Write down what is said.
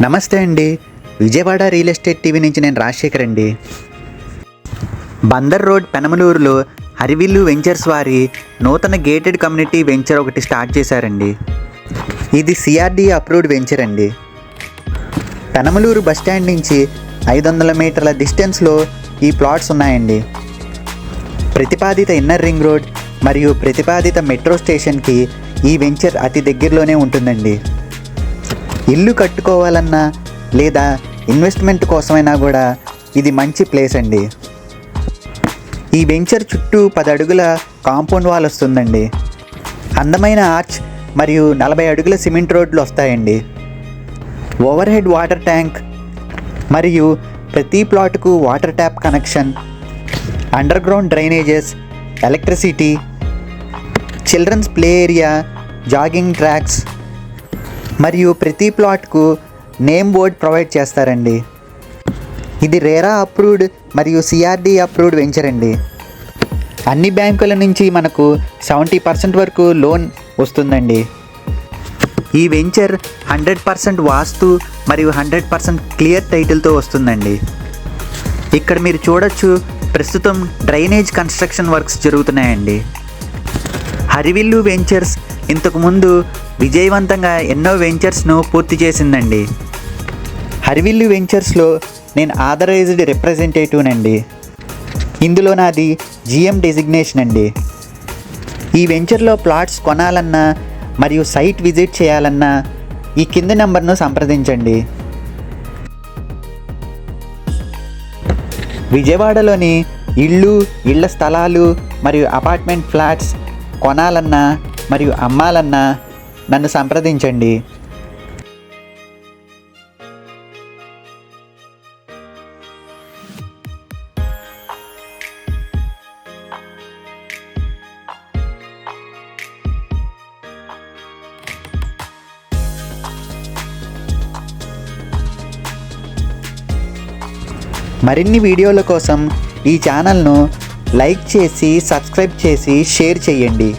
నమస్తే అండి. Vijayawada real estate TV నుంచి నేను రాజశేఖర్ అండి. బందర్ రోడ్ పెనమలూరులో హరివిల్లు వెంచర్స్ వారి నూతన గేటెడ్ కమ్యూనిటీ వెంచర్ ఒకటి స్టార్ట్ చేశారండి. ఇది సిఆర్డి అప్రూవ్డ్ వెంచర్ అండి. పెనమలూరు బస్టాండ్ నుంచి 500 మీటర్ల డిస్టెన్స్లో ఈ ప్లాట్స్ ఉన్నాయండి. ప్రతిపాదిత ఇన్నర్ రింగ్ రోడ్ మరియు ప్రతిపాదిత మెట్రో స్టేషన్కి ఈ వెంచర్ అతి దగ్గరలోనే ఉంటుందండి. ఇల్లు కట్టుకోవాలన్నా లేదా ఇన్వెస్ట్మెంట్ కోసమైనా కూడా ఇది మంచి ప్లేస్ అండి. ఈ వెంచర్ చుట్టూ 10 అడుగుల కాంపౌండ్ వాల్ వస్తుందండి. అందమైన ఆర్చ్ మరియు 40 అడుగుల సిమెంట్ రోడ్లు వస్తాయండి. ఓవర్ హెడ్ వాటర్ ట్యాంక్ మరియు ప్రతి ప్లాట్కు water tap connection, underground drainages, electricity, children's play area, jogging tracks మరియు ప్రతి ప్లాట్కు నేమ్ బోర్డ్ ప్రొవైడ్ చేస్తారండి. ఇది రేరా అప్రూవ్డ్ మరియు సిఆర్డి అప్రూవ్డ్ వెంచర్ అండి. అన్ని బ్యాంకుల నుంచి మనకు 70% వరకు లోన్ వస్తుందండి. ఈ వెంచర్ 100% వాస్తు మరియు 100% క్లియర్ టైటిల్తో వస్తుందండి. ఇక్కడ మీరు చూడొచ్చు, ప్రస్తుతం డ్రైనేజ్ కన్స్ట్రక్షన్ వర్క్స్ జరుగుతున్నాయండి. హరివిల్లు వెంచర్స్ ఇంతకుముందు విజయవంతంగా ఎన్నో వెంచర్స్ను పూర్తి చేసిందండి. హరివిల్లు వెంచర్స్లో నేను ఆథరైజ్డ్ రిప్రజెంటేటివ్నండి. ఇందులో నాది జిఎం డెసిగ్నేషన్ అండి. ఈ వెంచర్లో ప్లాట్స్ కొనాలన్నా మరియు సైట్ విజిట్ చేయాలన్నా ఈ కింది నెంబర్ను సంప్రదించండి. విజయవాడలోని ఇళ్ల స్థలాలు మరియు అపార్ట్మెంట్ ఫ్లాట్స్ కొనాలన్నా మరియు అమ్మాలన్నా నన్ను సంప్రదించండి. మరిన్ని వీడియోల కోసం ఈ ఛానల్ను లైక్ చేసి, సబ్స్క్రైబ్ చేసి, షేర్ చేయండి.